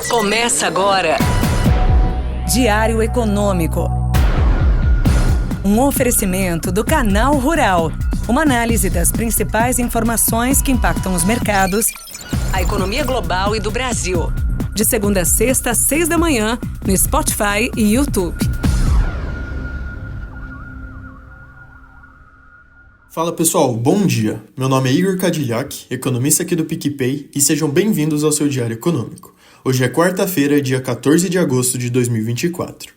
Começa agora. Diário Econômico. Um oferecimento do Canal Rural. Uma análise das principais informações que impactam os mercados, A economia global e do Brasil. de segunda a sexta, às 6 da manhã, no Spotify e YouTube. Fala pessoal, bom dia! Meu nome é Igor Cadillac, economista aqui do PicPay, e sejam bem-vindos ao seu Diário Econômico. Hoje é quarta-feira, dia 14 de agosto de 2024.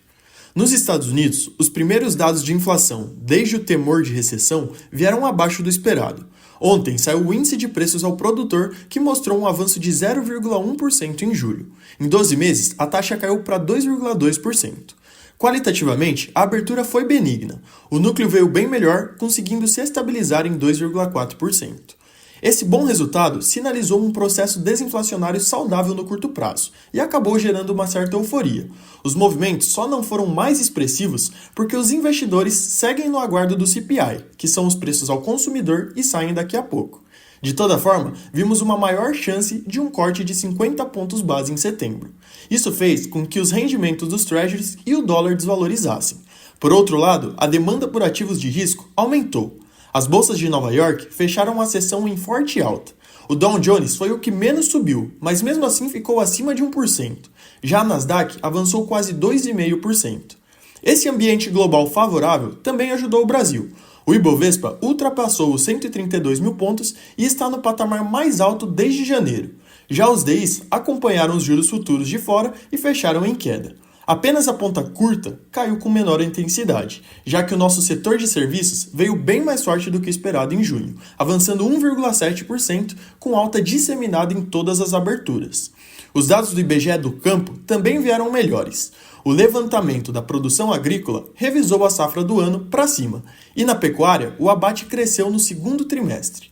Nos Estados Unidos, os primeiros dados de inflação, desde o temor de recessão, vieram abaixo do esperado. Ontem saiu o índice de preços ao produtor, que mostrou um avanço de 0,1% em julho. Em 12 meses, a taxa caiu para 2,2%. Qualitativamente, a abertura foi benigna. O núcleo veio bem melhor, conseguindo se estabilizar em 2,4%. Esse bom resultado sinalizou um processo desinflacionário saudável no curto prazo e acabou gerando uma certa euforia. Os movimentos só não foram mais expressivos porque os investidores seguem no aguardo do CPI, que são os preços ao consumidor e saem daqui a pouco. De toda forma, vimos uma maior chance de um corte de 50 pontos base em setembro. Isso fez com que os rendimentos dos treasuries e o dólar desvalorizassem. Por outro lado, a demanda por ativos de risco aumentou. As bolsas de Nova York fecharam a sessão em forte alta. O Dow Jones foi o que menos subiu, mas mesmo assim ficou acima de 1%. Já a Nasdaq avançou quase 2,5%. Esse ambiente global favorável também ajudou o Brasil. O Ibovespa ultrapassou os 132 mil pontos e está no patamar mais alto desde janeiro. Já os DIs acompanharam os juros futuros de fora e fecharam em queda. Apenas a ponta curta caiu com menor intensidade, já que o nosso setor de serviços veio bem mais forte do que esperado em junho, avançando 1,7% com alta disseminada em todas as aberturas. Os dados do IBGE do campo também vieram melhores. O levantamento da produção agrícola revisou a safra do ano para cima, e na pecuária o abate cresceu no segundo trimestre.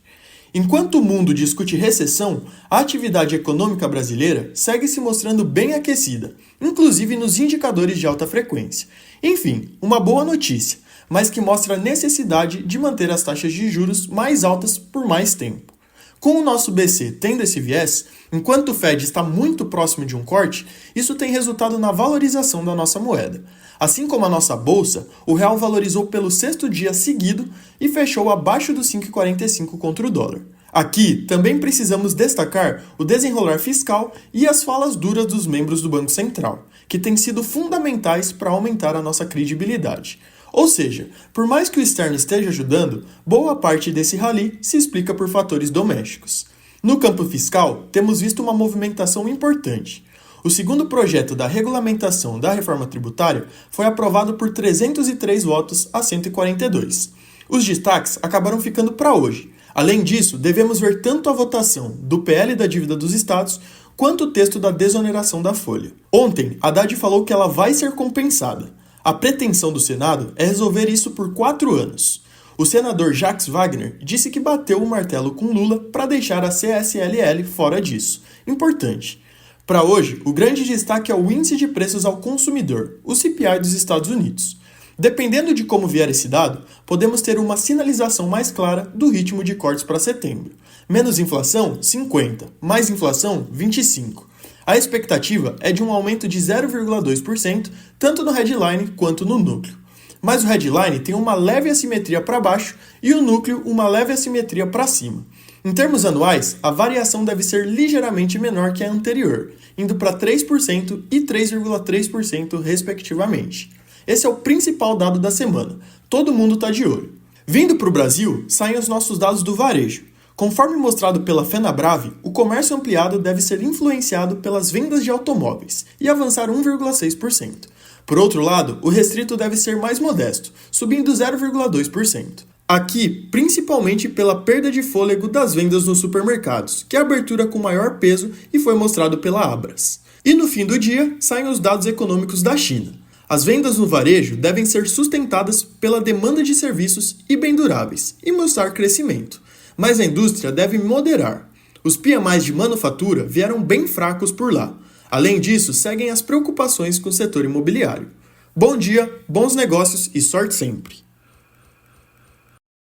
Enquanto o mundo discute recessão, a atividade econômica brasileira segue se mostrando bem aquecida, inclusive nos indicadores de alta frequência. Enfim, uma boa notícia, mas que mostra a necessidade de manter as taxas de juros mais altas por mais tempo. Com o nosso BC tendo esse viés, enquanto o Fed está muito próximo de um corte, isso tem resultado na valorização da nossa moeda. Assim como a nossa bolsa, o real valorizou pelo sexto dia seguido e fechou abaixo dos 5,45 contra o dólar. Aqui também precisamos destacar o desenrolar fiscal e as falas duras dos membros do Banco Central, que têm sido fundamentais para aumentar a nossa credibilidade. Ou seja, por mais que o externo esteja ajudando, boa parte desse rally se explica por fatores domésticos. No campo fiscal, temos visto uma movimentação importante. O segundo projeto da regulamentação da reforma tributária foi aprovado por 303 votos a 142. Os destaques acabaram ficando para hoje. Além disso, devemos ver tanto a votação do PL da dívida dos estados quanto o texto da desoneração da folha. Ontem, Haddad falou que ela vai ser compensada. A pretensão do Senado é resolver isso por 4 anos. O senador Jacques Wagner disse que bateu o martelo com Lula para deixar a CSLL fora disso. Importante. Para hoje, o grande destaque é o índice de preços ao consumidor, o CPI dos Estados Unidos. Dependendo de como vier esse dado, podemos ter uma sinalização mais clara do ritmo de cortes para setembro. Menos inflação, 50. Mais inflação, 25. A expectativa é de um aumento de 0,2%, tanto no headline quanto no núcleo. Mas o headline tem uma leve assimetria para baixo e o núcleo uma leve assimetria para cima. Em termos anuais, a variação deve ser ligeiramente menor que a anterior, indo para 3% e 3,3% respectivamente. Esse é o principal dado da semana. Todo mundo está de olho. Vindo para o Brasil, saem os nossos dados do varejo. Conforme mostrado pela Fenabrave, o comércio ampliado deve ser influenciado pelas vendas de automóveis e avançar 1,6%. Por outro lado, o restrito deve ser mais modesto, subindo 0,2%. Aqui, principalmente pela perda de fôlego das vendas nos supermercados, que é a abertura com maior peso e foi mostrado pela Abras. E no fim do dia, saem os dados econômicos da China. As vendas no varejo devem ser sustentadas pela demanda de serviços e bem duráveis e mostrar crescimento. Mas a indústria deve moderar. Os PMIs de manufatura vieram bem fracos por lá. Além disso, seguem as preocupações com o setor imobiliário. Bom dia, bons negócios e sorte sempre!